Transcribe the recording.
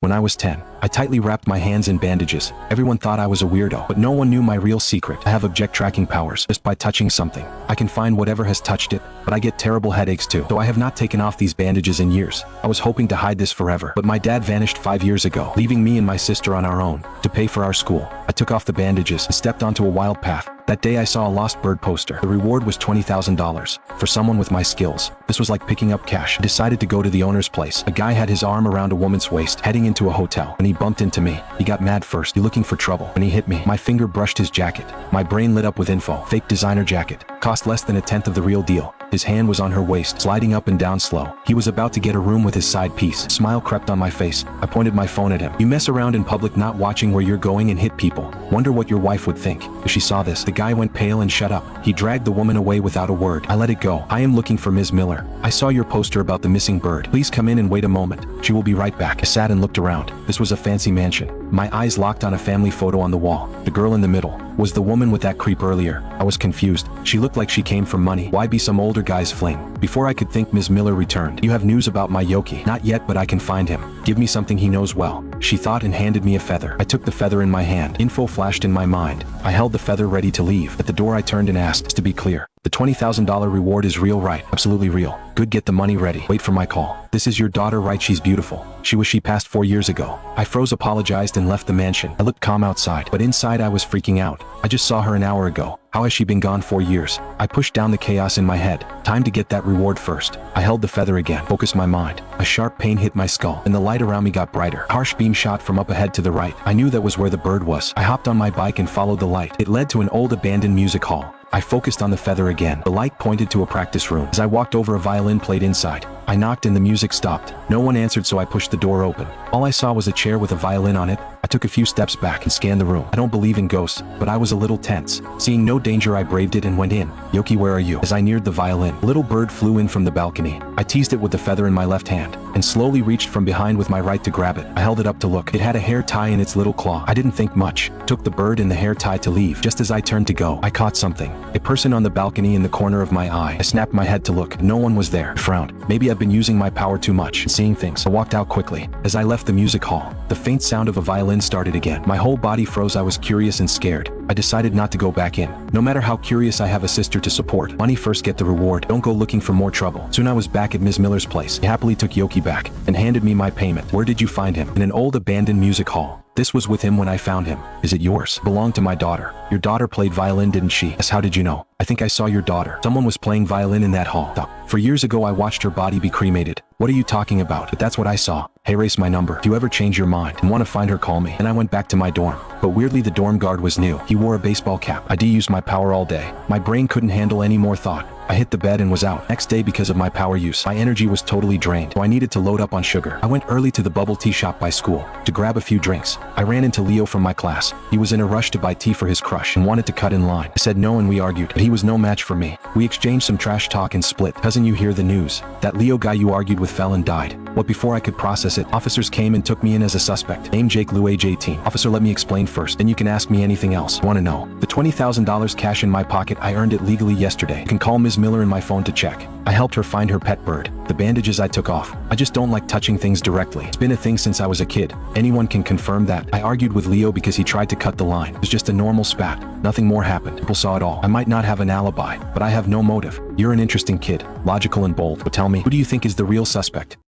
when I was 10. I tightly wrapped my hands in bandages. Everyone thought I was a weirdo, but no one knew my real secret. I have object tracking powers. Just by touching something, I can find whatever has touched it, but I get terrible headaches too. So I have not taken off these bandages in years. I was hoping to hide this forever, but my dad vanished 5 years ago, leaving me and my sister on our own to pay for our school. I took off the bandages and stepped onto a wild path. That day I saw a lost bird poster. The reward was $20,000 for someone with my skills. This was like picking up cash. I decided to go to the owner's place. A guy had his arm around a woman's waist, heading into a hotel, and he bumped into me. He got mad first. "You looking for trouble?" When he hit me, my finger brushed his jacket. My brain lit up with info. Fake designer jacket. Cost less than a tenth of the real deal. His hand was on her waist, sliding up and down slow. He was about to get a room with his side piece. A smile crept on my face. I pointed my phone at him. "You mess around in public not watching where you're going and hit people. Wonder what your wife would think if she saw this." The guy went pale and shut up. He dragged the woman away without a word. I let it go. "I am looking for Ms. Miller. I saw your poster about the missing bird. Please come in and wait a moment. She will be right back." I sat and looked around. This was a fancy mansion. My eyes locked on a family photo on the wall. The girl in the middle was the woman with that creep earlier. I was confused. She looked like she came from money. Why be some older guy's fling? Before I could think, Ms. Miller returned. "You have news about my Yoki?" "Not yet, but I can find him. Give me something he knows well." She thought and handed me a feather. I took the feather in my hand. Info flashed in my mind. I held the feather ready to leave. At the door I turned and asked, "To be clear, the $20,000 reward is real, right?" "Absolutely real." "Good, get the money ready. Wait for my call." "This is your daughter, right? She's beautiful." She passed 4 years ago." I froze, apologized, and left the mansion. I looked calm outside, but inside I was freaking out. I just saw her an hour ago. How has she been gone 4 years? I pushed down the chaos in my head. Time to get that reward first. I held the feather again, focused my mind. A sharp pain hit my skull, and the light around me got brighter. A harsh beam shot from up ahead to the right. I knew that was where the bird was. I hopped on my bike and followed the light. It led to an old abandoned music hall. I focused on the feather again. The light pointed to a practice room. As I walked over, a violin played inside. I knocked and the music stopped. No one answered, so I pushed the door open. All I saw was a chair with a violin on it. I took a few steps back and scanned the room. I don't believe in ghosts, but I was a little tense. Seeing no danger, I braved it and went in. "Yoki, where are you?" As I neared the violin, a little bird flew in from the balcony. I teased it with the feather in my left hand and slowly reached from behind with my right to grab it. I held it up to look. It had a hair tie in its little claw. I didn't think much. Took the bird and the hair tie to leave. Just as I turned to go, I caught something. A person on the balcony in the corner of my eye. I snapped my head to look. No one was there. I frowned. Maybe I've been using my power too much and seeing things. I walked out quickly. As I left the music hall, the faint sound of a violin started again. My whole body froze. I was curious and scared. I decided not to go back in. No matter how curious, I have a sister to support. Money first, get the reward. Don't go looking for more trouble. Soon I was back at Ms. Miller's place. He happily took Yoki back and handed me my payment. "Where did you find him?" "In an old abandoned music hall. This was with him when I found him." "Is it yours?" "Belonged to my daughter." "Your daughter played violin, didn't she?" "Yes." "How did you know?" "I think I saw your daughter. Someone was playing violin in that hall." Stop. "For years ago I watched her body be cremated." "What are you talking about?" "But that's what I saw." "Hey, erase my number. If you ever change your mind and want to find her, call me." And I went back to my dorm. But weirdly, the dorm guard was new. He wore a baseball cap. I used my power all day. My brain couldn't handle any more thought. I hit the bed and was out. Next day, because of my power use, my energy was totally drained, so I needed to load up on sugar. I went early to the bubble tea shop by school to grab a few drinks. I ran into Leo from my class. He was in a rush to buy tea for his crush and wanted to cut in line. I said no and we argued, but he was no match for me. We exchanged some trash talk and split. "Cousin, you hear the news? That Leo guy you argued with fell and died." What? Before I could process it, officers came and took me in as a suspect. Name Jake Lou, age 18. "Officer, let me explain first, then you can ask me anything else." "Want to know?" "The $20,000 cash in my pocket, I earned it legally yesterday. You can call Ms. Miller in my phone to check." I helped her find her pet bird. The bandages I took off. I just don't like touching things directly. It's been a thing since I was a kid. Anyone can confirm that. I argued with Leo because he tried to cut the line. It was just a normal spat. Nothing more happened. People saw it all. I might not have an alibi, but I have no motive. You're an interesting kid, logical and bold. But tell me, who do you think is the real suspect?